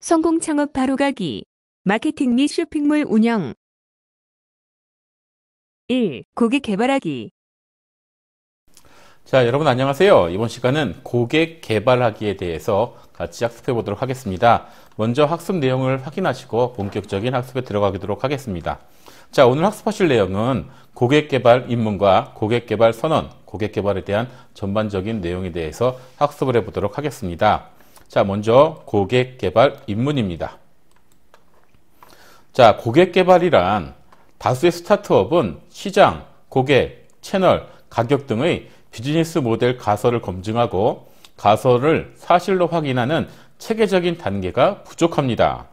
성공 창업 바로가기. 마케팅 및 쇼핑몰 운영. 1. 고객 개발하기. 자, 여러분 안녕하세요. 이번 시간은 고객 개발하기에 대해서 같이 학습해 보도록 하겠습니다. 먼저 학습 내용을 확인하시고 본격적인 학습에 들어가도록 하겠습니다. 자, 오늘 학습하실 내용은 고객 개발 입문과 고객 개발 선언, 고객 개발에 대한 전반적인 내용에 대해서 학습을 해 보도록 하겠습니다. 자, 먼저 고객 개발 입문입니다. 자, 고객 개발이란 다수의 스타트업은 시장, 고객, 채널, 가격 등의 비즈니스 모델 가설을 검증하고 가설을 사실로 확인하는 체계적인 단계가 부족합니다.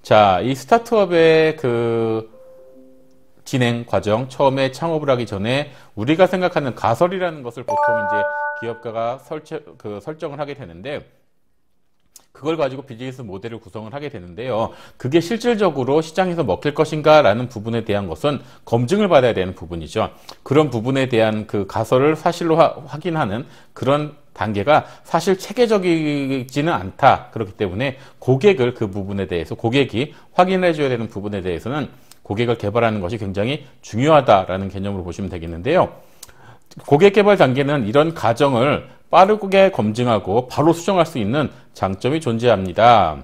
자, 이 스타트업의 진행 과정, 처음에 창업을 하기 전에 우리가 생각하는 가설이라는 것을 보통 이제 기업가가 설정을 하게 되는데, 그걸 가지고 비즈니스 모델을 구성을 하게 되는데요. 그게 실질적으로 시장에서 먹힐 것인가 라는 부분에 대한 것은 검증을 받아야 되는 부분이죠. 그런 부분에 대한 그 가설을 사실로 확인하는 그런 단계가 사실 체계적이지는 않다. 그렇기 때문에 고객을 그 부분에 대해서 고객이 확인해 줘야 되는 부분에 대해서는 고객을 개발하는 것이 굉장히 중요하다라는 개념으로 보시면 되겠는데요. 고객 개발 단계는 이런 과정을 빠르게 검증하고 바로 수정할 수 있는 장점이 존재합니다.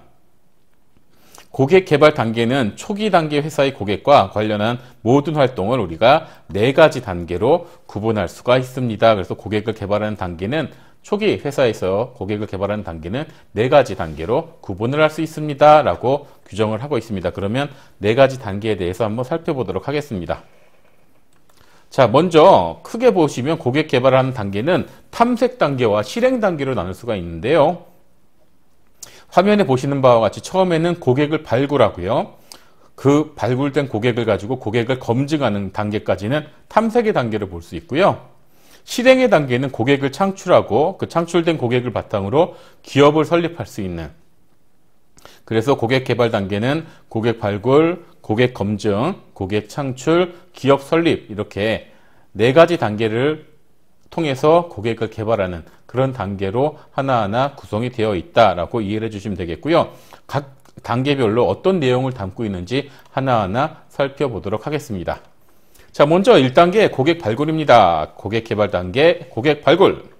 고객 개발 단계는 초기 단계 회사의 고객과 관련한 모든 활동을 우리가 4가지 단계로 구분할 수가 있습니다. 그래서 고객을 개발하는 단계는 초기 회사에서 고객을 개발하는 단계는 4가지 단계로 구분을 할 수 있습니다. 라고 규정을 하고 있습니다. 그러면 4가지 단계에 대해서 한번 살펴보도록 하겠습니다. 자, 먼저 크게 보시면 고객 개발하는 단계는 탐색 단계와 실행 단계로 나눌 수가 있는데요. 화면에 보시는 바와 같이 처음에는 고객을 발굴하고요. 그 발굴된 고객을 가지고 고객을 검증하는 단계까지는 탐색의 단계를 볼 수 있고요. 실행의 단계는 고객을 창출하고 그 창출된 고객을 바탕으로 기업을 설립할 수 있는, 그래서 고객 개발 단계는 고객 발굴, 고객 검증, 고객 창출, 기업 설립, 이렇게 4가지 단계를 통해서 고객을 개발하는 그런 단계로 하나하나 구성이 되어 있다라고 이해를 해주시면 되겠고요. 각 단계별로 어떤 내용을 담고 있는지 하나하나 살펴보도록 하겠습니다. 자, 먼저 1단계 고객 발굴입니다. 고객 개발 단계, 고객 발굴.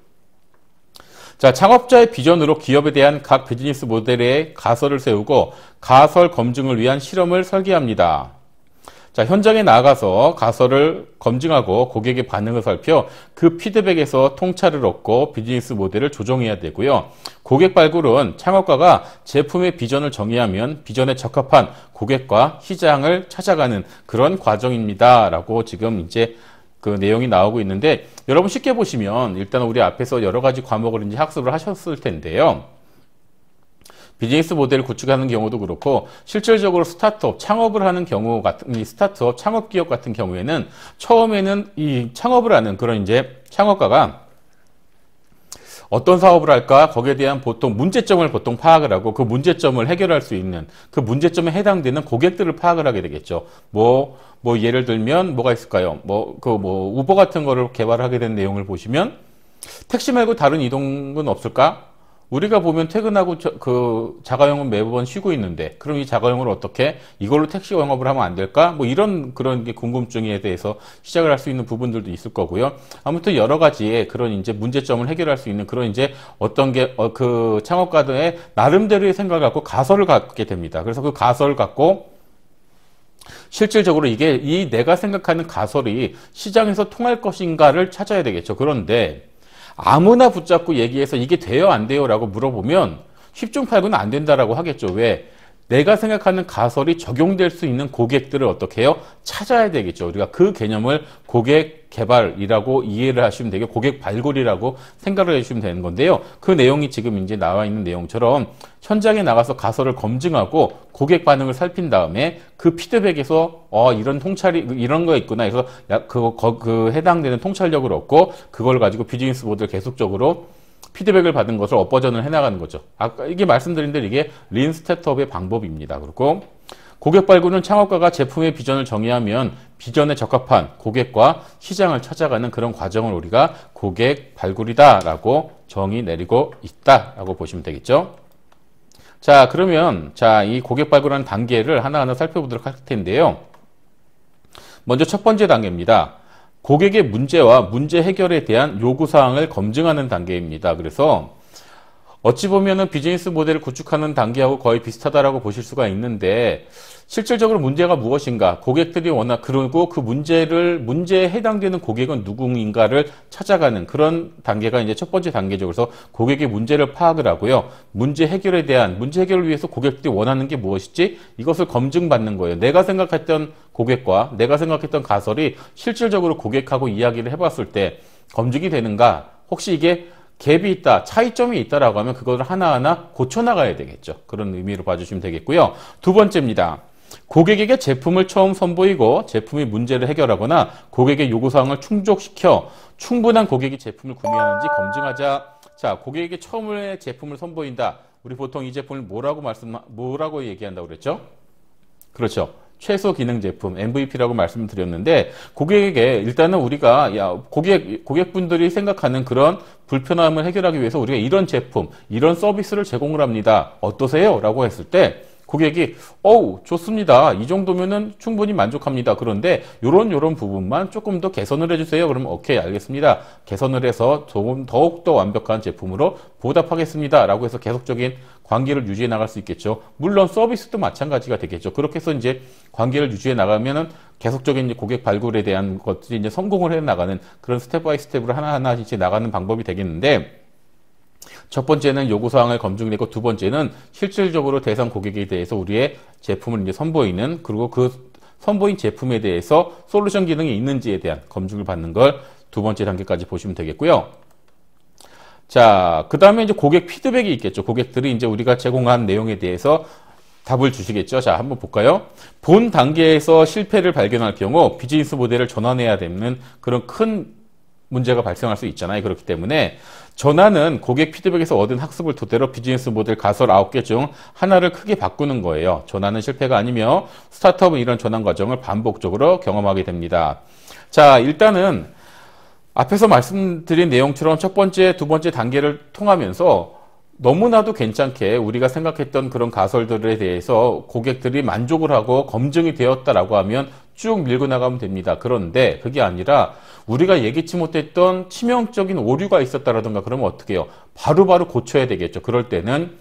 자, 창업자의 비전으로 기업에 대한 각 비즈니스 모델의 가설을 세우고 가설 검증을 위한 실험을 설계합니다. 자, 현장에 나가서 가설을 검증하고 고객의 반응을 살펴 그 피드백에서 통찰을 얻고 비즈니스 모델을 조정해야 되고요. 고객 발굴은 창업가가 제품의 비전을 정의하면 비전에 적합한 고객과 시장을 찾아가는 그런 과정입니다. 라고 지금 이제 그 내용이 나오고 있는데, 여러분 쉽게 보시면 일단 우리 앞에서 여러 가지 과목을 이제 학습을 하셨을 텐데요. 비즈니스 모델을 구축하는 경우도 그렇고 실질적으로 스타트업 창업을 하는 경우 같은 이 스타트업 창업 기업 같은 경우에는 처음에는 이 창업을 하는 그런 이제 창업가가 어떤 사업을 할까? 거기에 대한 문제점을 보통 파악을 하고 그 문제점을 해결할 수 있는 그 문제점에 해당되는 고객들을 파악을 하게 되겠죠. 예를 들면 뭐가 있을까요? 우버 같은 거를 개발하게 된 내용을 보시면 택시 말고 다른 이동은 없을까? 우리가 보면 퇴근하고 자가용은 매번 쉬고 있는데, 그럼 이 자가용을 어떻게 이걸로 택시 영업을 하면 안 될까? 그런 궁금증에 대해서 시작을 할 수 있는 부분들도 있을 거고요. 아무튼 여러 가지의 그런 이제 문제점을 해결할 수 있는 그런 이제 어떤 게 창업가들의 나름대로의 생각을 갖고 가설을 갖게 됩니다. 그래서 그 가설을 갖고 실질적으로 내가 생각하는 가설이 시장에서 통할 것인가를 찾아야 되겠죠. 그런데 아무나 붙잡고 얘기해서 이게 돼요 안 돼요 라고 물어보면 10중 8구는 안 된다라고 하겠죠. 왜? 내가 생각하는 가설이 적용될 수 있는 고객들을 어떻게 해요? 찾아야 되겠죠. 우리가 그 개념을 고객 개발이라고 이해를 하시면 되고 고객 발굴이라고 생각을 해주시면 되는 건데요. 그 내용이 지금 이제 나와 있는 내용처럼 현장에 나가서 가설을 검증하고 고객 반응을 살핀 다음에 그 피드백에서 이런 거 있구나 해서 해당되는 통찰력을 얻고 그걸 가지고 비즈니스 모델 계속적으로 피드백을 받은 것을 업버전을 해나가는 거죠. 아까 이게 말씀드린 대로 이게 린 스타트업의 방법입니다. 그리고 고객 발굴은 창업가가 제품의 비전을 정의하면 비전에 적합한 고객과 시장을 찾아가는 그런 과정을 우리가 고객 발굴이다라고 정의 내리고 있다라고 보시면 되겠죠. 자, 그러면 이 고객 발굴하는 단계를 하나하나 살펴보도록 할 텐데요. 먼저 첫 번째 단계입니다. 고객의 문제와 문제 해결에 대한 요구사항을 검증하는 단계입니다. 그래서 어찌 보면은 비즈니스 모델을 구축하는 단계하고 거의 비슷하다라고 보실 수가 있는데, 실질적으로 문제가 무엇인가, 고객들이 그리고 그 문제에 해당되는 고객은 누구인가를 찾아가는 그런 단계가 이제 첫 번째 단계죠. 그래서 고객의 문제를 파악을 하고요. 문제 해결을 위해서 고객들이 원하는 게 무엇이지? 이것을 검증받는 거예요. 내가 생각했던 고객과 내가 생각했던 가설이 실질적으로 고객하고 이야기를 해봤을 때 검증이 되는가? 혹시 이게 갭이 있다, 차이점이 있다라고 하면 그거를 하나하나 고쳐나가야 되겠죠. 그런 의미로 봐주시면 되겠고요. 두 번째입니다. 고객에게 제품을 처음 선보이고 제품의 문제를 해결하거나 고객의 요구사항을 충족시켜 충분한 고객이 제품을 구매하는지 검증하자. 자, 고객에게 처음에 제품을 선보인다. 우리 보통 이 제품을 뭐라고 얘기한다고 그랬죠? 그렇죠. 최소 기능 제품, MVP라고 말씀드렸는데, 고객에게 일단은 우리가 고객분들이 생각하는 그런 불편함을 해결하기 위해서 우리가 이런 제품, 이런 서비스를 제공을 합니다. 어떠세요? 라고 했을 때 고객이 좋습니다. 이 정도면은 충분히 만족합니다. 그런데 요런 부분만 조금 더 개선을 해주세요. 그러면 오케이, 알겠습니다. 개선을 해서 더욱더 완벽한 제품으로 보답하겠습니다. 라고 해서 계속적인 관계를 유지해 나갈 수 있겠죠. 물론 서비스도 마찬가지가 되겠죠. 그렇게 해서 이제 관계를 유지해 나가면은 계속적인 이제 고객 발굴에 대한 것들이 이제 성공을 해 나가는 그런 스텝 바이 스텝으로 하나하나 이제 나가는 방법이 되겠는데, 첫 번째는 요구사항을 검증내고, 두 번째는 실질적으로 대상 고객에 대해서 우리의 제품을 이제 선보이는, 그리고 그 선보인 제품에 대해서 솔루션 기능이 있는지에 대한 검증을 받는 걸 두 번째 단계까지 보시면 되겠고요. 자, 그 다음에 이제 고객 피드백이 있겠죠. 고객들이 이제 우리가 제공한 내용에 대해서 답을 주시겠죠. 자, 한번 볼까요? 본 단계에서 실패를 발견할 경우 비즈니스 모델을 전환해야 되는 그런 큰 문제가 발생할 수 있잖아요. 그렇기 때문에 전환은 고객 피드백에서 얻은 학습을 토대로 비즈니스 모델 가설 9개 중 하나를 크게 바꾸는 거예요. 전환은 실패가 아니며 스타트업은 이런 전환 과정을 반복적으로 경험하게 됩니다. 자, 일단은 앞에서 말씀드린 내용처럼 첫 번째, 두 번째 단계를 통하면서 너무나도 괜찮게 우리가 생각했던 그런 가설들에 대해서 고객들이 만족을 하고 검증이 되었다라고 하면 쭉 밀고 나가면 됩니다. 그런데 그게 아니라 우리가 예기치 못했던 치명적인 오류가 있었다라든가 그러면 어떻게 해요? 바로바로 고쳐야 되겠죠. 그럴 때는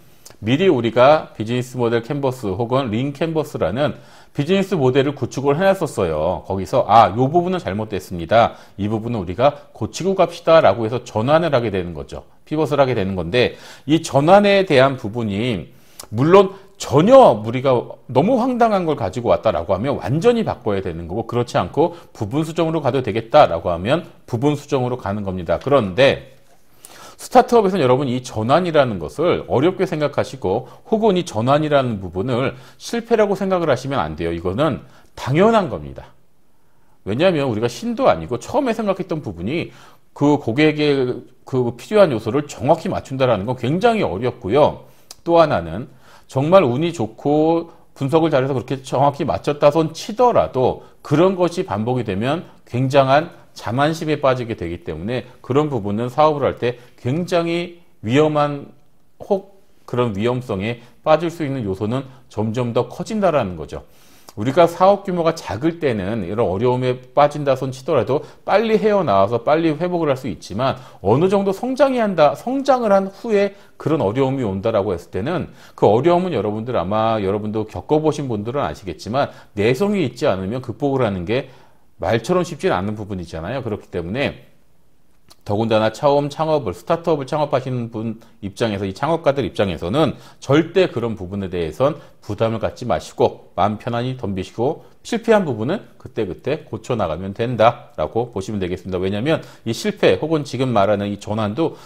미리 우리가 비즈니스 모델 캔버스 혹은 링 캔버스라는 비즈니스 모델을 구축을 해놨었어요. 거기서 이 부분은 잘못됐습니다. 이 부분은 우리가 고치고 갑시다 라고 해서 전환을 하게 되는 거죠. 피벗을 하게 되는 건데, 이 전환에 대한 부분이 물론 전혀 우리가 너무 황당한 걸 가지고 왔다라고 하면 완전히 바꿔야 되는 거고, 그렇지 않고 부분 수정으로 가도 되겠다라고 하면 부분 수정으로 가는 겁니다. 그런데 스타트업에서는 여러분 이 전환이라는 것을 어렵게 생각하시고 혹은 이 전환이라는 부분을 실패라고 생각을 하시면 안 돼요. 이거는 당연한 겁니다. 왜냐하면 우리가 신도 아니고 처음에 생각했던 부분이 그 고객의 그 필요한 요소를 정확히 맞춘다는 건 굉장히 어렵고요. 또 하나는 정말 운이 좋고 분석을 잘해서 그렇게 정확히 맞췄다 손 치더라도 그런 것이 반복이 되면 굉장한 자만심에 빠지게 되기 때문에 그런 부분은 사업을 할 때 굉장히 위험한 혹 그런 위험성에 빠질 수 있는 요소는 점점 더 커진다라는 거죠. 우리가 사업 규모가 작을 때는 이런 어려움에 빠진다 손 치더라도 빨리 헤어나와서 빨리 회복을 할 수 있지만 어느 정도 성장을 한 후에 그런 어려움이 온다라고 했을 때는 그 어려움은 여러분도 겪어보신 분들은 아시겠지만 내성이 있지 않으면 극복을 하는 게 말처럼 쉽지는 않은 부분이잖아요. 그렇기 때문에 더군다나 스타트업을 창업하시는 분 입장에서, 이 창업가들 입장에서는 절대 그런 부분에 대해선 부담을 갖지 마시고 마음 편안히 덤비시고 실패한 부분은 그때그때 고쳐나가면 된다라고 보시면 되겠습니다. 왜냐하면 이 실패 혹은 지금 말하는 이 전환도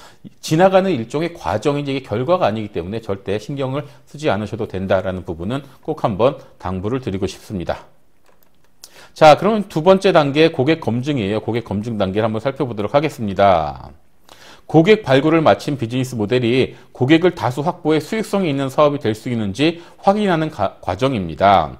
지나가는 일종의 과정이지 이게 결과가 아니기 때문에 절대 신경을 쓰지 않으셔도 된다라는 부분은 꼭 한번 당부를 드리고 싶습니다. 자, 그러면 두 번째 단계 고객 검증이에요. 고객 검증 단계를 한번 살펴보도록 하겠습니다. 고객 발굴을 마친 비즈니스 모델이 고객을 다수 확보해 수익성이 있는 사업이 될 수 있는지 확인하는 과정입니다.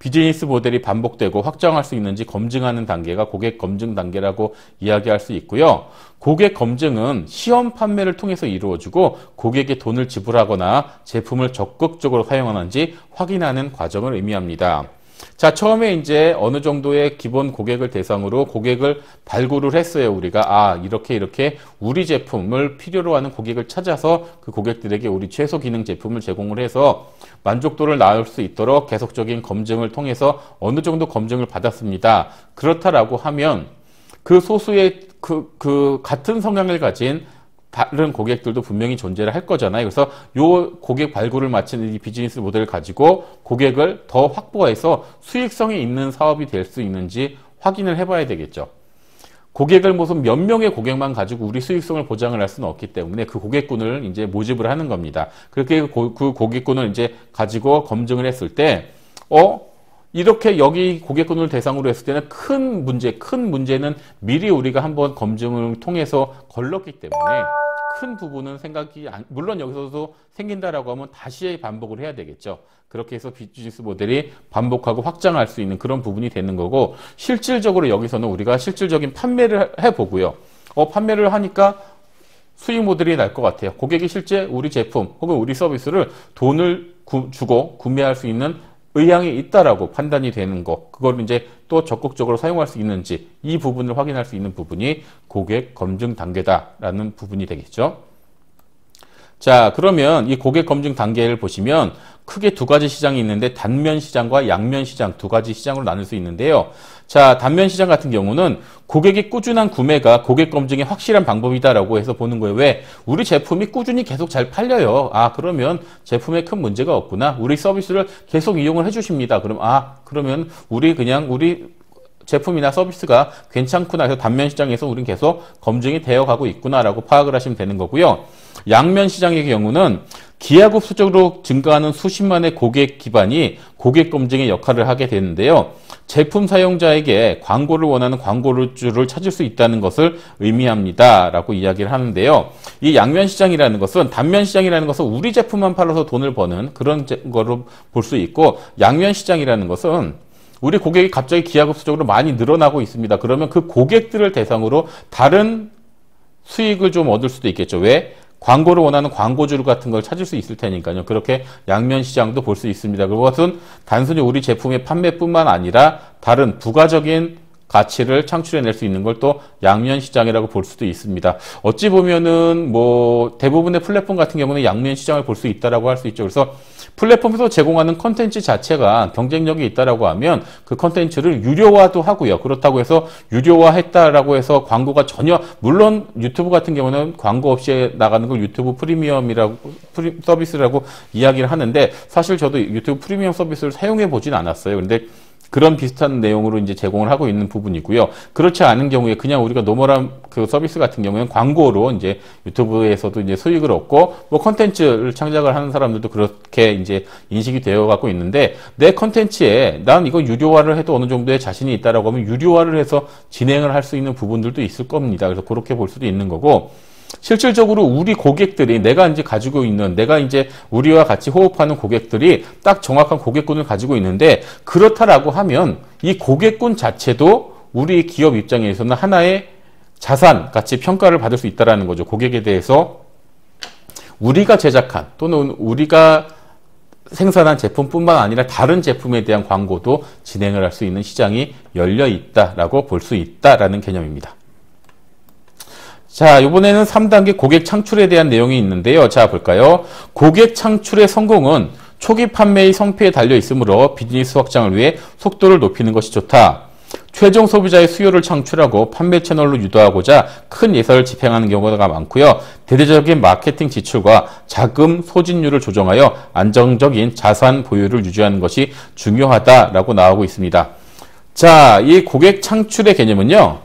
비즈니스 모델이 반복되고 확장할 수 있는지 검증하는 단계가 고객 검증 단계라고 이야기할 수 있고요. 고객 검증은 시험 판매를 통해서 이루어지고 고객의 돈을 지불하거나 제품을 적극적으로 사용하는지 확인하는 과정을 의미합니다. 자, 처음에 이제 어느 정도의 기본 고객을 대상으로 고객을 발굴을 했어요. 우리가 이렇게 우리 제품을 필요로 하는 고객을 찾아서 그 고객들에게 우리 최소 기능 제품을 제공을 해서 만족도를 낳을 수 있도록 계속적인 검증을 통해서 어느 정도 검증을 받았습니다. 그렇다라고 하면 그 소수의 그 같은 성향을 가진 다른 고객들도 분명히 존재를 할 거잖아요. 그래서 요 고객 발굴을 마치는 이 비즈니스 모델을 가지고 고객을 더 확보해서 수익성이 있는 사업이 될 수 있는지 확인을 해봐야 되겠죠. 고객을 무슨 몇 명의 고객만 가지고 우리 수익성을 보장을 할 수는 없기 때문에 그 고객군을 이제 모집을 하는 겁니다. 그렇게 그 고객군을 이제 가지고 검증을 했을 때, 이렇게 여기 고객군을 대상으로 했을 때는 큰 문제는 미리 우리가 한번 검증을 통해서 걸렀기 때문에 큰 부분은 물론 여기서도 생긴다라고 하면 다시 반복을 해야 되겠죠. 그렇게 해서 비즈니스 모델이 반복하고 확장할 수 있는 그런 부분이 되는 거고, 실질적으로 여기서는 우리가 실질적인 판매를 해보고요. 판매를 하니까 수익 모델이 날 것 같아요. 고객이 실제 우리 제품 혹은 우리 서비스를 돈을 주고 구매할 수 있는 의향이 있다라고 판단이 되는 거, 그걸 이제 또 적극적으로 사용할 수 있는지 이 부분을 확인할 수 있는 부분이 고객 검증 단계다라는 부분이 되겠죠. 자, 그러면 이 고객 검증 단계를 보시면 크게 두 가지 시장이 있는데 단면 시장과 양면 시장 두 가지 시장으로 나눌 수 있는데요. 자, 단면 시장 같은 경우는 고객의 꾸준한 구매가 고객 검증의 확실한 방법이다라고 해서 보는 거예요. 왜? 우리 제품이 꾸준히 계속 잘 팔려요. 그러면 제품에 큰 문제가 없구나. 우리 서비스를 계속 이용을 해주십니다. 그러면 우리 제품이나 서비스가 괜찮구나 해서 단면 시장에서 우리는 계속 검증이 되어가고 있구나라고 파악을 하시면 되는 거고요. 양면 시장의 경우는 기하급수적으로 증가하는 수십만의 고객 기반이 고객 검증의 역할을 하게 되는데요. 제품 사용자에게 광고를 원하는 광고주를 찾을 수 있다는 것을 의미합니다. 라고 이야기를 하는데요. 이 양면 시장이라는 것은, 단면 시장이라는 것은 우리 제품만 팔아서 돈을 버는 그런 거로 볼 수 있고, 양면 시장이라는 것은 우리 고객이 갑자기 기하급수적으로 많이 늘어나고 있습니다. 그러면 그 고객들을 대상으로 다른 수익을 좀 얻을 수도 있겠죠. 왜? 광고를 원하는 광고주 같은 걸 찾을 수 있을 테니까요. 그렇게 양면 시장도 볼 수 있습니다. 그것은 단순히 우리 제품의 판매뿐만 아니라 다른 부가적인 가치를 창출해낼 수 있는 걸 또 양면 시장이라고 볼 수도 있습니다. 어찌 보면은 대부분의 플랫폼 같은 경우는 양면 시장을 볼 수 있다라고 할 수 있죠. 그래서 플랫폼에서 제공하는 컨텐츠 자체가 경쟁력이 있다라고 하면 그 컨텐츠를 유료화도 하고요. 그렇다고 해서 유료화했다라고 해서 광고가 전혀, 물론 유튜브 같은 경우는 광고 없이 나가는 걸 유튜브 서비스라고 이야기를 하는데, 사실 저도 유튜브 프리미엄 서비스를 사용해 보진 않았어요. 근데 그런 비슷한 내용으로 이제 제공을 하고 있는 부분이고요. 그렇지 않은 경우에 그냥 우리가 노멀한 그 서비스 같은 경우에는 광고로 이제 유튜브에서도 이제 수익을 얻고, 컨텐츠를 창작을 하는 사람들도 그렇게 이제 인식이 되어 갖고 있는데, 내 컨텐츠에 난 이거 유료화를 해도 어느 정도의 자신이 있다라고 하면 유료화를 해서 진행을 할 수 있는 부분들도 있을 겁니다. 그래서 그렇게 볼 수도 있는 거고, 실질적으로 우리 고객들이 내가 이제 우리와 같이 호흡하는 고객들이 딱 정확한 고객군을 가지고 있는데, 그렇다라고 하면 이 고객군 자체도 우리 기업 입장에서는 하나의 자산 같이 평가를 받을 수 있다라는 거죠. 고객에 대해서 우리가 제작한 또는 우리가 생산한 제품뿐만 아니라 다른 제품에 대한 광고도 진행을 할 수 있는 시장이 열려 있다라고 볼 수 있다라는 개념입니다. 자, 이번에는 3단계 고객 창출에 대한 내용이 있는데요. 자, 볼까요? 고객 창출의 성공은 초기 판매의 성패에 달려 있으므로 비즈니스 확장을 위해 속도를 높이는 것이 좋다. 최종 소비자의 수요를 창출하고 판매 채널로 유도하고자 큰 예산을 집행하는 경우가 많고요. 대대적인 마케팅 지출과 자금 소진율을 조정하여 안정적인 자산 보유를 유지하는 것이 중요하다라고 나오고 있습니다. 자, 이 고객 창출의 개념은요.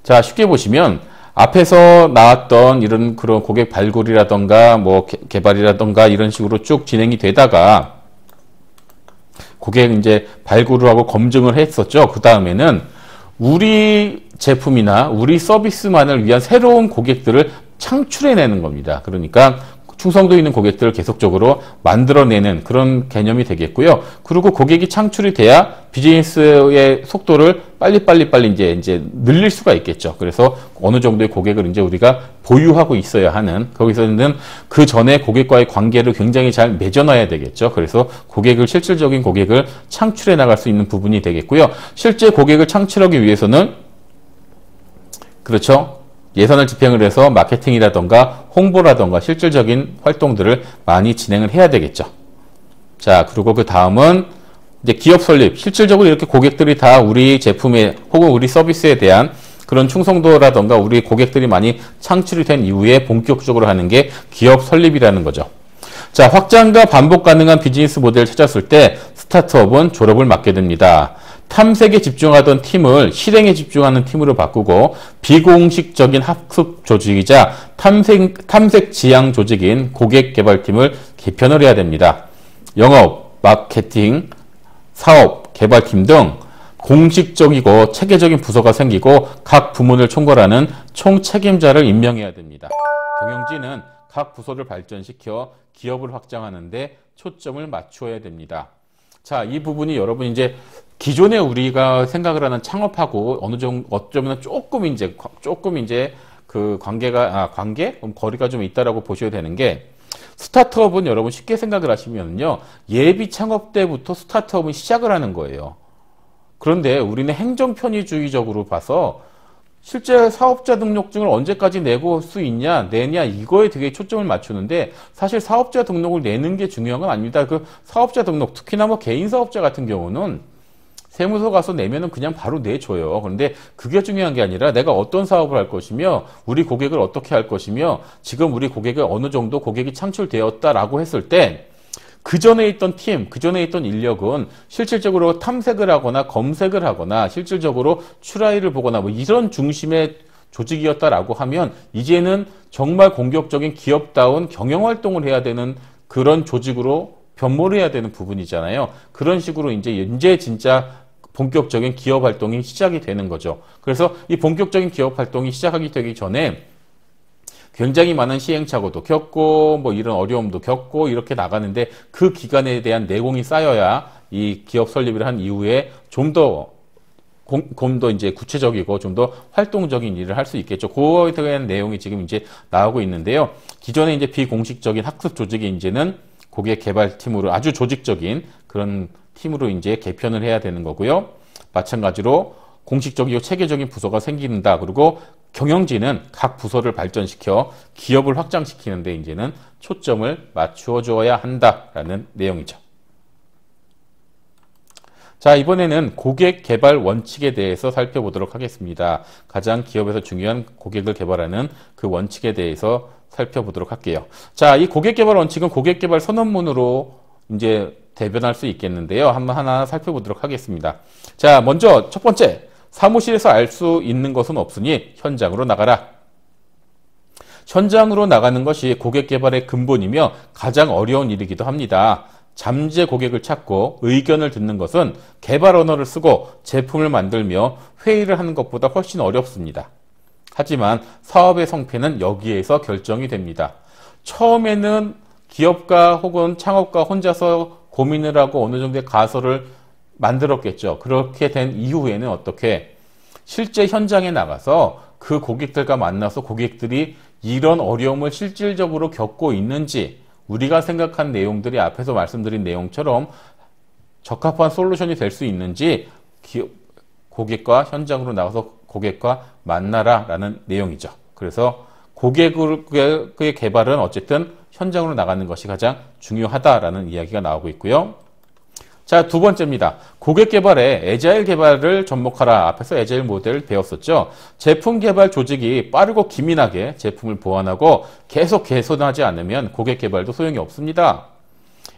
자, 쉽게 보시면 앞에서 나왔던 이런 그런 고객 발굴이라던가 개발이라던가 이런 식으로 쭉 진행이 되다가 고객 이제 발굴을 하고 검증을 했었죠. 그 다음에는 우리 제품이나 우리 서비스만을 위한 새로운 고객들을 창출해내는 겁니다. 그러니까 충성도 있는 고객들을 계속적으로 만들어내는 그런 개념이 되겠고요. 그리고 고객이 창출이 돼야 비즈니스의 속도를 빨리 이제 늘릴 수가 있겠죠. 그래서 어느 정도의 고객을 이제 우리가 보유하고 있어야 하는, 거기서는 그 전에 고객과의 관계를 굉장히 잘 맺어놔야 되겠죠. 그래서 실질적인 고객을 창출해 나갈 수 있는 부분이 되겠고요. 실제 고객을 창출하기 위해서는, 그렇죠, 예산을 집행을 해서 마케팅이라던가 홍보라던가 실질적인 활동들을 많이 진행을 해야 되겠죠. 자, 그리고 그 다음은 이제 기업 설립. 실질적으로 이렇게 고객들이 다 우리 제품에 혹은 우리 서비스에 대한 그런 충성도라던가 우리 고객들이 많이 창출이 된 이후에 본격적으로 하는 게 기업 설립이라는 거죠. 자, 확장과 반복 가능한 비즈니스 모델을 찾았을 때 스타트업은 졸업을 맞게 됩니다. 탐색에 집중하던 팀을 실행에 집중하는 팀으로 바꾸고 비공식적인 학습 조직이자 탐색 지향 조직인 고객 개발팀을 개편을 해야 됩니다. 영업, 마케팅, 사업, 개발팀 등 공식적이고 체계적인 부서가 생기고 각 부문을 총괄하는 총책임자를 임명해야 됩니다. 경영진은 각 부서를 발전시켜 기업을 확장하는 데 초점을 맞추어야 됩니다. 자, 이 부분이 여러분 이제 기존에 우리가 생각을 하는 창업하고 어느 정도 어쩌면 조금 이제 그 거리가 좀 있다라고 보셔야 되는 게, 스타트업은 여러분 쉽게 생각을 하시면요, 예비 창업 때부터 스타트업은 시작을 하는 거예요. 그런데 우리는 행정 편의주의적으로 봐서 실제 사업자 등록증을 언제까지 내고 수 있냐, 내냐, 이거에 되게 초점을 맞추는데, 사실 사업자 등록을 내는 게 중요한 건 아닙니다. 그 사업자 등록, 특히나 뭐 개인 사업자 같은 경우는 세무서 가서 내면은 그냥 바로 내줘요. 그런데 그게 중요한 게 아니라 내가 어떤 사업을 할 것이며, 우리 고객을 어떻게 할 것이며, 지금 우리 고객을 어느 정도 고객이 창출되었다라고 했을 때, 그 전에 있던 팀, 그 전에 있던 인력은 실질적으로 탐색을 하거나 검색을 하거나 실질적으로 추라이를 보거나 뭐 이런 중심의 조직이었다라고 하면, 이제는 정말 공격적인 기업다운 경영활동을 해야 되는 그런 조직으로 변모를 해야 되는 부분이잖아요. 그런 식으로 이제 진짜 본격적인 기업 활동이 시작이 되는 거죠. 그래서 이 본격적인 기업 활동이 시작하기 되기 전에 굉장히 많은 시행착오도 겪고 뭐 이런 어려움도 겪고 이렇게 나가는데, 그 기간에 대한 내공이 쌓여야 이 기업 설립을 한 이후에 좀 더 이제 구체적이고 좀 더 활동적인 일을 할 수 있겠죠. 그거에 대한 내용이 지금 이제 나오고 있는데요. 기존에 이제 비공식적인 학습 조직이 이제는 고객 개발팀으로, 아주 조직적인 그런 팀으로 이제 개편을 해야 되는 거고요. 마찬가지로 공식적이고 체계적인 부서가 생긴다. 그리고 경영진은 각 부서를 발전시켜 기업을 확장시키는데 이제는 초점을 맞추어 줘야 한다라는 내용이죠. 자, 이번에는 고객 개발 원칙에 대해서 살펴보도록 하겠습니다. 가장 기업에서 중요한 고객을 개발하는 그 원칙에 대해서 살펴보도록 할게요. 자, 이 고객 개발 원칙은 고객 개발 선언문으로 이제 대변할 수 있겠는데요. 한번 하나 살펴보도록 하겠습니다. 자, 먼저 첫 번째, 사무실에서 알 수 있는 것은 없으니 현장으로 나가라. 현장으로 나가는 것이 고객 개발의 근본이며 가장 어려운 일이기도 합니다. 잠재 고객을 찾고 의견을 듣는 것은 개발 언어를 쓰고 제품을 만들며 회의를 하는 것보다 훨씬 어렵습니다. 하지만 사업의 성패는 여기에서 결정이 됩니다. 처음에는 기업가 혹은 창업가 혼자서 고민을 하고 어느 정도의 가설을 만들었겠죠. 그렇게 된 이후에는 어떻게 실제 현장에 나가서 그 고객들과 만나서 고객들이 이런 어려움을 실질적으로 겪고 있는지, 우리가 생각한 내용들이 앞에서 말씀드린 내용처럼 적합한 솔루션이 될 수 있는지 고객과 현장으로 나가서 고객과 만나라 라는 내용이죠. 그래서 고객의 개발은 어쨌든 현장으로 나가는 것이 가장 중요하다라는 이야기가 나오고 있고요. 자, 두 번째입니다. 고객 개발에 애자일 개발을 접목하라. 앞에서 애자일 모델을 배웠었죠. 제품 개발 조직이 빠르고 기민하게 제품을 보완하고 계속 개선하지 않으면 고객 개발도 소용이 없습니다.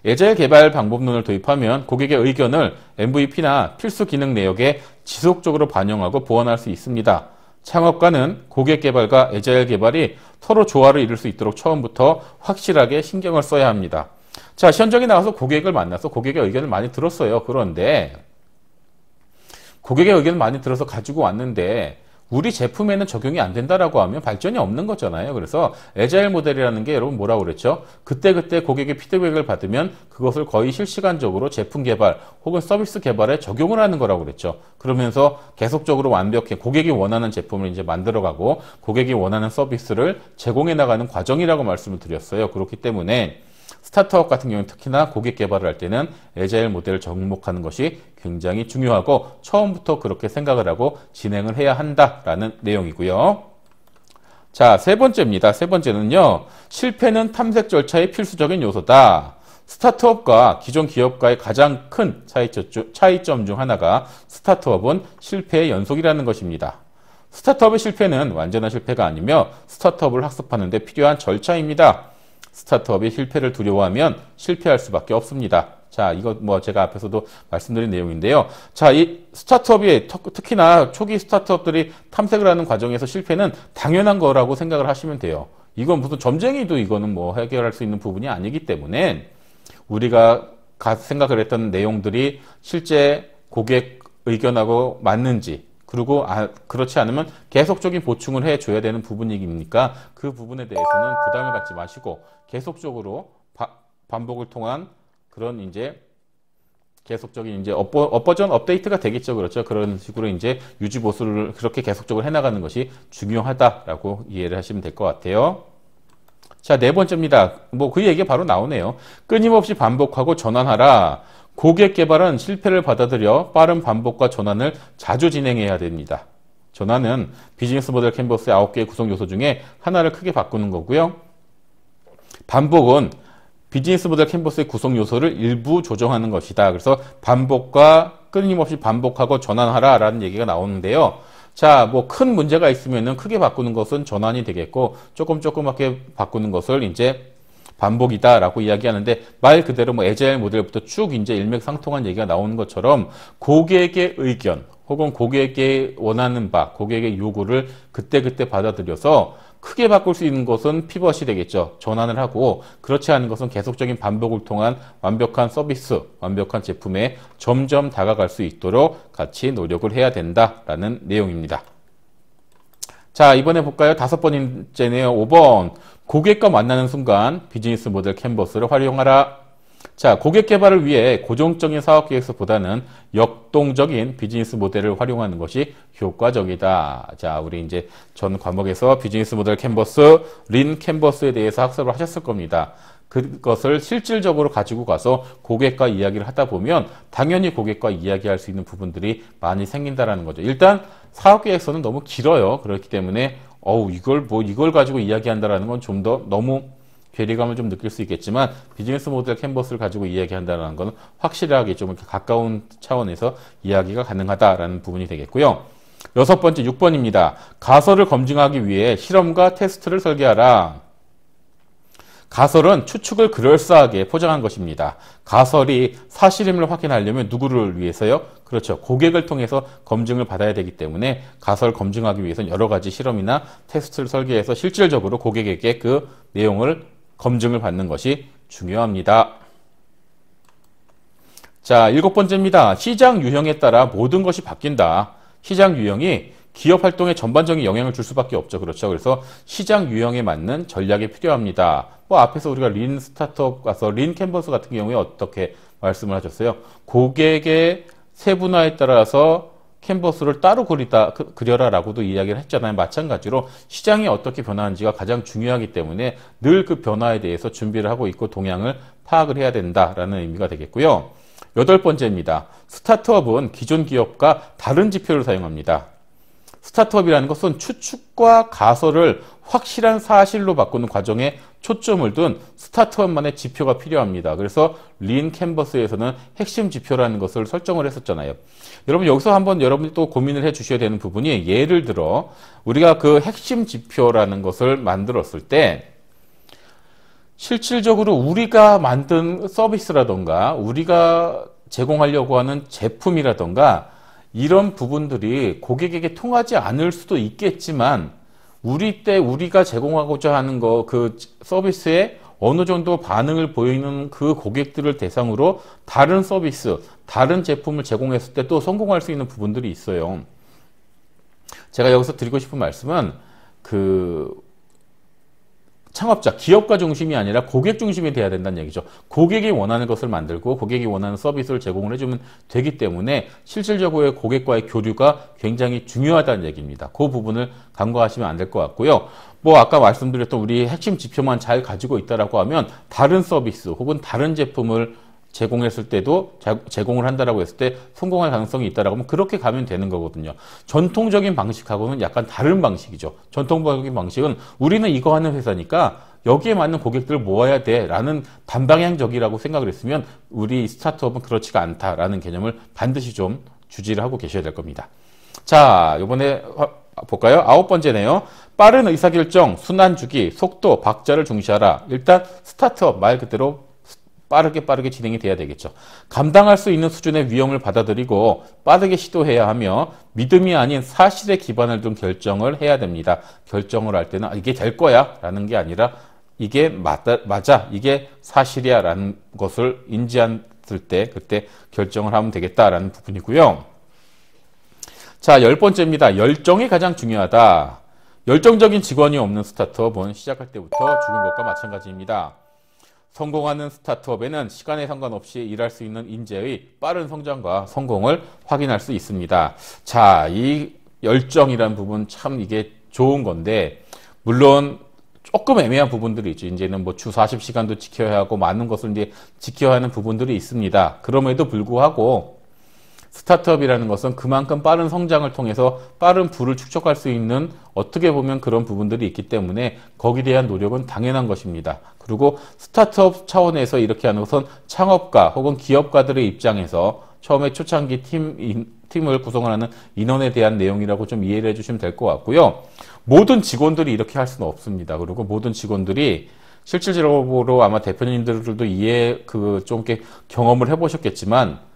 애자일 개발 방법론을 도입하면 고객의 의견을 MVP나 필수 기능 내역에 지속적으로 반영하고 보완할 수 있습니다. 창업가는 고객 개발과 애자일 개발이 서로 조화를 이룰 수 있도록 처음부터 확실하게 신경을 써야 합니다. 자, 현장에 나가서 고객을 만나서 고객의 의견을 많이 들었어요. 그런데 고객의 의견을 많이 들어서 가지고 왔는데 우리 제품에는 적용이 안 된다라고 하면 발전이 없는 거잖아요. 그래서 애자일 모델이라는 게 여러분 뭐라고 그랬죠? 그때그때 고객의 피드백을 받으면 그것을 거의 실시간적으로 제품 개발 혹은 서비스 개발에 적용을 하는 거라고 그랬죠. 그러면서 계속적으로 완벽해 고객이 원하는 제품을 이제 만들어가고 고객이 원하는 서비스를 제공해 나가는 과정이라고 말씀을 드렸어요. 그렇기 때문에 스타트업 같은 경우는 특히나 고객 개발을 할 때는 애자일 모델을 접목하는 것이 굉장히 중요하고 처음부터 그렇게 생각을 하고 진행을 해야 한다라는 내용이고요. 자, 세 번째입니다. 세 번째는요. 실패는 탐색 절차의 필수적인 요소다. 스타트업과 기존 기업과의 가장 큰 차이점 중 하나가 스타트업은 실패의 연속이라는 것입니다. 스타트업의 실패는 완전한 실패가 아니며 스타트업을 학습하는 데 필요한 절차입니다. 스타트업이 실패를 두려워하면 실패할 수밖에 없습니다. 자, 이거 뭐 제가 앞에서도 말씀드린 내용인데요. 자, 이 스타트업이 특히나 초기 스타트업들이 탐색을 하는 과정에서 실패는 당연한 거라고 생각을 하시면 돼요. 이건 무슨 점쟁이도 이거는 뭐 해결할 수 있는 부분이 아니기 때문에 우리가 생각을 했던 내용들이 실제 고객 의견하고 맞는지 그리고 그렇지 않으면 계속적인 보충을 해줘야 되는 부분이니까 그 부분에 대해서는 부담을 갖지 마시고 계속적으로 반복을 통한 그런 이제 계속적인 이제 업버전 업데이트가 되겠죠. 그렇죠. 그런 식으로 이제 유지 보수를 그렇게 계속적으로 해나가는 것이 중요하다라고 이해를 하시면 될 것 같아요. 자, 네 번째입니다. 뭐 그 얘기가 바로 나오네요. 끊임없이 반복하고 전환하라. 고객 개발은 실패를 받아들여 빠른 반복과 전환을 자주 진행해야 됩니다. 전환은 비즈니스 모델 캔버스의 9개의 구성 요소 중에 하나를 크게 바꾸는 거고요. 반복은 비즈니스 모델 캔버스의 구성 요소를 일부 조정하는 것이다. 그래서 반복과 끊임없이 반복하고 전환하라 라는 얘기가 나오는데요. 자, 뭐 큰 문제가 있으면은 크게 바꾸는 것은 전환이 되겠고 조그맣게 바꾸는 것을 이제 반복이다라고 이야기하는데 말 그대로 뭐 애자일 모델부터 쭉 이제 일맥상통한 얘기가 나오는 것처럼 고객의 의견 혹은 고객의 원하는 바, 고객의 요구를 그때그때 받아들여서 크게 바꿀 수 있는 것은 피벗이 되겠죠. 전환을 하고 그렇지 않은 것은 계속적인 반복을 통한 완벽한 서비스, 완벽한 제품에 점점 다가갈 수 있도록 같이 노력을 해야 된다라는 내용입니다. 자, 이번에 볼까요? 5번째네요. 5번. 고객과 만나는 순간 비즈니스 모델 캔버스를 활용하라. 자, 고객 개발을 위해 고정적인 사업 계획서보다는 역동적인 비즈니스 모델을 활용하는 것이 효과적이다. 자, 우리 이제 전 과목에서 비즈니스 모델 캔버스, 린 캔버스에 대해서 학습을 하셨을 겁니다. 그것을 실질적으로 가지고 가서 고객과 이야기를 하다 보면 당연히 고객과 이야기할 수 있는 부분들이 많이 생긴다라는 거죠. 일단 사업 계획서는 너무 길어요. 그렇기 때문에 이걸 가지고 이야기한다라는 건 좀 더 너무 괴리감을 좀 느낄 수 있겠지만 비즈니스 모델 캔버스를 가지고 이야기한다는 것은 확실하게 좀 이렇게 가까운 차원에서 이야기가 가능하다라는 부분이 되겠고요. 6번째 6번입니다. 가설을 검증하기 위해 실험과 테스트를 설계하라. 가설은 추측을 그럴싸하게 포장한 것입니다. 가설이 사실임을 확인하려면 누구를 위해서요? 그렇죠. 고객을 통해서 검증을 받아야 되기 때문에 가설 검증하기 위해서는 여러 가지 실험이나 테스트를 설계해서 실질적으로 고객에게 그 내용을 검증을 받는 것이 중요합니다. 자, 7번째입니다. 시장 유형에 따라 모든 것이 바뀐다. 시장 유형이 기업 활동에 전반적인 영향을 줄 수밖에 없죠. 그렇죠. 그래서 시장 유형에 맞는 전략이 필요합니다. 뭐 앞에서 우리가 린 스타트업 가서 린 캔버스 같은 경우에 어떻게 말씀을 하셨어요? 고객의 세분화에 따라서 캔버스를 따로 그려라 라고도 이야기를 했잖아요. 마찬가지로 시장이 어떻게 변하는지가 가장 중요하기 때문에 늘 그 변화에 대해서 준비를 하고 있고 동향을 파악을 해야 된다라는 의미가 되겠고요. 8번째입니다. 스타트업은 기존 기업과 다른 지표를 사용합니다. 스타트업이라는 것은 추측과 가설을 확실한 사실로 바꾸는 과정에 초점을 둔 스타트업만의 지표가 필요합니다. 그래서 린 캔버스에서는 핵심 지표라는 것을 설정을 했었잖아요. 여러분 여기서 한번 여러분이 또 고민을 해 주셔야 되는 부분이 예를 들어 우리가 그 핵심 지표라는 것을 만들었을 때 실질적으로 우리가 만든 서비스라던가 우리가 제공하려고 하는 제품이라던가 이런 부분들이 고객에게 통하지 않을 수도 있겠지만 우리가 제공하고자 하는 그 서비스에 어느 정도 반응을 보이는 그 고객들을 대상으로 다른 서비스, 다른 제품을 제공했을 때 또 성공할 수 있는 부분들이 있어요. 제가 여기서 드리고 싶은 말씀은 창업자, 기업가 중심이 아니라 고객 중심이 돼야 된다는 얘기죠. 고객이 원하는 것을 만들고 고객이 원하는 서비스를 제공을 해주면 되기 때문에 실질적으로 고객과의 교류가 굉장히 중요하다는 얘기입니다. 그 부분을 간과하시면 안 될 것 같고요. 뭐 아까 말씀드렸던 우리 핵심 지표만 잘 가지고 있다라고 하면 다른 서비스 혹은 다른 제품을 제공했을 때도 제공을 한다라고 했을 때 성공할 가능성이 있다라고 하면 그렇게 가면 되는 거거든요. 전통적인 방식하고는 약간 다른 방식이죠. 전통적인 방식은 우리는 이거 하는 회사니까 여기에 맞는 고객들을 모아야 돼라는 단방향적이라고 생각을 했으면 우리 스타트업은 그렇지가 않다라는 개념을 반드시 좀 주지를 하고 계셔야 될 겁니다. 자, 이번에 볼까요? 9번째네요. 빠른 의사결정, 순환주기, 속도, 박자를 중시하라. 일단 스타트업 말 그대로 빠르게 진행이 돼야 되겠죠. 감당할 수 있는 수준의 위험을 받아들이고 빠르게 시도해야 하며 믿음이 아닌 사실에 기반을 둔 결정을 해야 됩니다. 결정을 할 때는 이게 될 거야 라는 게 아니라 이게 맞아, 이게 사실이야 라는 것을 인지했을 때 그때 결정을 하면 되겠다라는 부분이고요. 자, 10번째입니다. 열정이 가장 중요하다. 열정적인 직원이 없는 스타트업은 시작할 때부터 죽은 것과 마찬가지입니다. 성공하는 스타트업에는 시간에 상관없이 일할 수 있는 인재의 빠른 성장과 성공을 확인할 수 있습니다. 자, 이 열정이라는 부분 참 이게 좋은 건데 물론 조금 애매한 부분들이 있죠. 이제는 뭐 주 40시간도 지켜야 하고 많은 것을 이제 지켜야 하는 부분들이 있습니다. 그럼에도 불구하고 스타트업이라는 것은 그만큼 빠른 성장을 통해서 빠른 부를 축적할 수 있는 어떻게 보면 그런 부분들이 있기 때문에 거기에 대한 노력은 당연한 것입니다. 그리고 스타트업 차원에서 이렇게 하는 것은 창업가 혹은 기업가들의 입장에서 처음에 초창기 팀을 구성을 하는 인원에 대한 내용이라고 좀 이해를 해주시면 될 것 같고요. 모든 직원들이 이렇게 할 수는 없습니다. 그리고 모든 직원들이 실질적으로 아마 대표님들도 좀 이렇게 경험을 해보셨겠지만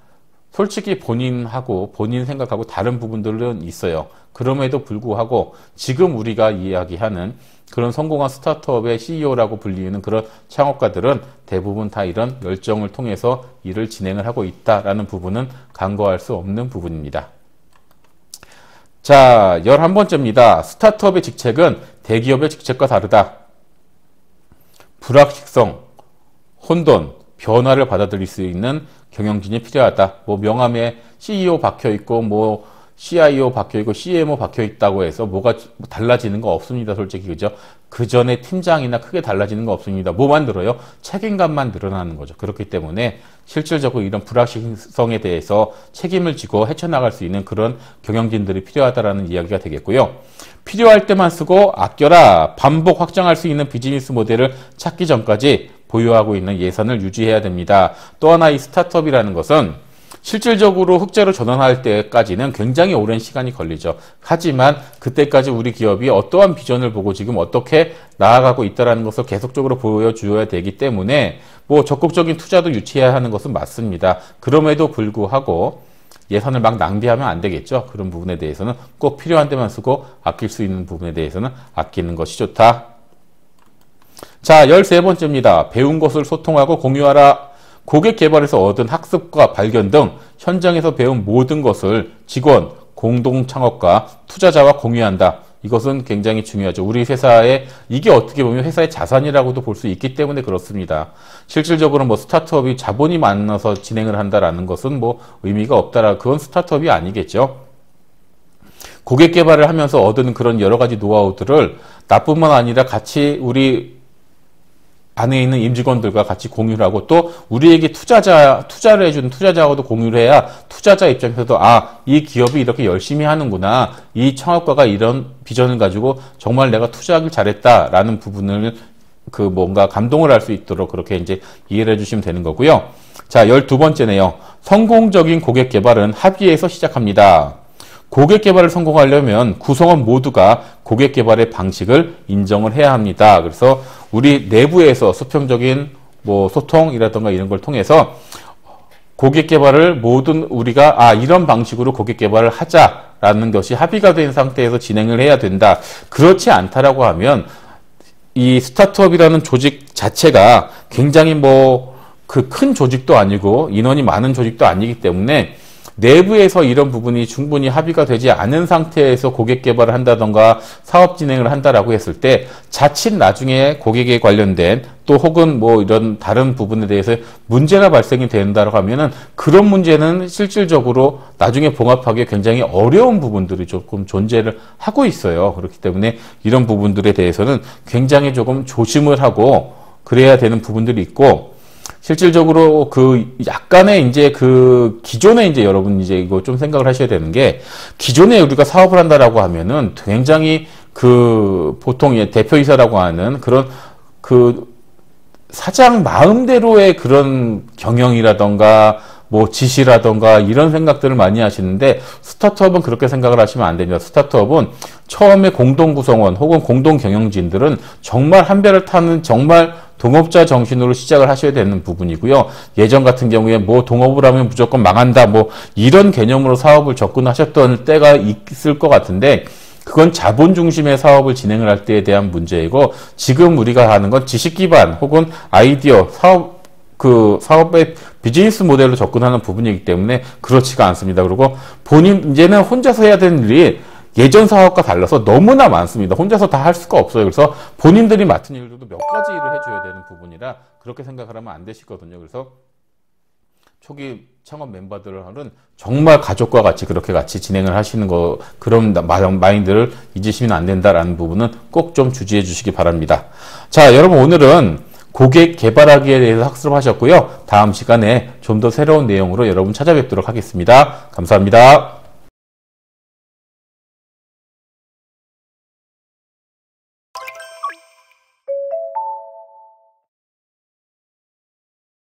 솔직히 본인하고 본인 생각하고 다른 부분들은 있어요. 그럼에도 불구하고 지금 우리가 이야기하는 그런 성공한 스타트업의 CEO라고 불리는 그런 창업가들은 대부분 다 이런 열정을 통해서 일을 진행을 하고 있다라는 부분은 간과할 수 없는 부분입니다. 자, 11번째입니다. 스타트업의 직책은 대기업의 직책과 다르다. 불확실성, 혼돈, 변화를 받아들일 수 있는 경영진이 필요하다. 뭐 명함에 CEO 박혀있고 뭐 CIO 박혀있고 CMO 박혀있다고 해서 뭐가 달라지는 거 없습니다. 솔직히 그죠? 그 전에 팀장이나 크게 달라지는 거 없습니다. 뭐 만들어요? 책임감만 늘어나는 거죠. 그렇기 때문에 실질적으로 이런 불확실성에 대해서 책임을 지고 헤쳐나갈 수 있는 그런 경영진들이 필요하다라는 이야기가 되겠고요. 필요할 때만 쓰고 아껴라. 반복 확장할 수 있는 비즈니스 모델을 찾기 전까지 보유하고 있는 예산을 유지해야 됩니다. 또 하나 이 스타트업이라는 것은 실질적으로 흑자로 전환할 때까지는 굉장히 오랜 시간이 걸리죠. 하지만 그때까지 우리 기업이 어떠한 비전을 보고 지금 어떻게 나아가고 있다는 것을 계속적으로 보여줘야 되기 때문에 뭐 적극적인 투자도 유치해야 하는 것은 맞습니다. 그럼에도 불구하고 예산을 막 낭비하면 안 되겠죠. 그런 부분에 대해서는 꼭 필요한 데만 쓰고 아낄 수 있는 부분에 대해서는 아끼는 것이 좋다. 자, 13번째입니다. 배운 것을 소통하고 공유하라. 고객 개발에서 얻은 학습과 발견 등 현장에서 배운 모든 것을 직원, 공동 창업가, 투자자와 공유한다. 이것은 굉장히 중요하죠. 우리 회사에 이게 어떻게 보면 회사의 자산이라고도 볼 수 있기 때문에 그렇습니다. 실질적으로 뭐 스타트업이 자본이 많아서 진행을 한다라는 것은 뭐 의미가 없다라 그건 스타트업이 아니겠죠. 고객 개발을 하면서 얻은 그런 여러 가지 노하우들을 나뿐만 아니라 같이 우리 안에 있는 임직원들과 같이 공유를 하고 또 우리에게 투자를 해주는 투자자하고도 공유를 해야 투자자 입장에서도 이 기업이 이렇게 열심히 하는구나. 이 창업가가 이런 비전을 가지고 정말 내가 투자하길 잘했다라는 부분을 뭔가 감동을 할 수 있도록 그렇게 이제 이해를 해주시면 되는 거고요. 자, 12번째네요. 성공적인 고객 개발은 합의에서 시작합니다. 고객 개발을 성공하려면 구성원 모두가 고객 개발의 방식을 인정을 해야 합니다. 그래서 우리 내부에서 수평적인 뭐 소통이라든가 이런 걸 통해서 고객 개발을 모든 우리가 이런 방식으로 고객 개발을 하자라는 것이 합의가 된 상태에서 진행을 해야 된다. 그렇지 않다라고 하면 이 스타트업이라는 조직 자체가 굉장히 뭐 그 큰 조직도 아니고 인원이 많은 조직도 아니기 때문에 내부에서 이런 부분이 충분히 합의가 되지 않은 상태에서 고객 개발을 한다던가 사업 진행을 한다라고 했을 때 자칫 나중에 고객에 관련된 또 혹은 뭐 이런 다른 부분에 대해서 문제가 발생이 된다고 하면은 그런 문제는 실질적으로 나중에 봉합하기 굉장히 어려운 부분들이 조금 존재를 하고 있어요. 그렇기 때문에 이런 부분들에 대해서는 굉장히 조금 조심을 하고 그래야 되는 부분들이 있고, 실질적으로 그 약간의 이제 그 기존에 이제 여러분 이제 이거 좀 생각을 하셔야 되는 게, 기존에 우리가 사업을 한다라고 하면은 굉장히 그 보통 대표이사라고 하는 그런 그 사장 마음대로의 그런 경영이라던가 뭐 지시라던가 이런 생각들을 많이 하시는데, 스타트업은 그렇게 생각을 하시면 안 됩니다. 스타트업은 처음에 공동 구성원 혹은 공동 경영진들은 정말 한 배를 타는 정말 동업자 정신으로 시작을 하셔야 되는 부분이고요. 예전 같은 경우에 뭐 동업을 하면 무조건 망한다 뭐 이런 개념으로 사업을 접근하셨던 때가 있을 것 같은데, 그건 자본 중심의 사업을 진행을 할 때에 대한 문제이고, 지금 우리가 하는 건 지식 기반 혹은 아이디어 사업의 비즈니스 모델로 접근하는 부분이기 때문에 그렇지가 않습니다. 그리고 이제는 혼자서 해야 되는 일이 예전 사업과 달라서 너무나 많습니다. 혼자서 다 할 수가 없어요. 그래서 본인들이 맡은 일들도 몇 가지 일을 해줘야 되는 부분이라 그렇게 생각을 하면 안 되시거든요. 그래서 초기 창업 멤버들은 정말 가족과 같이 그렇게 같이 진행을 하시는 그런 마인드를 잊으시면 안 된다라는 부분은 꼭 좀 주지해 주시기 바랍니다. 자, 여러분 오늘은 고객 개발하기에 대해서 학습하셨고요. 다음 시간에 좀 더 새로운 내용으로 여러분 찾아뵙도록 하겠습니다. 감사합니다.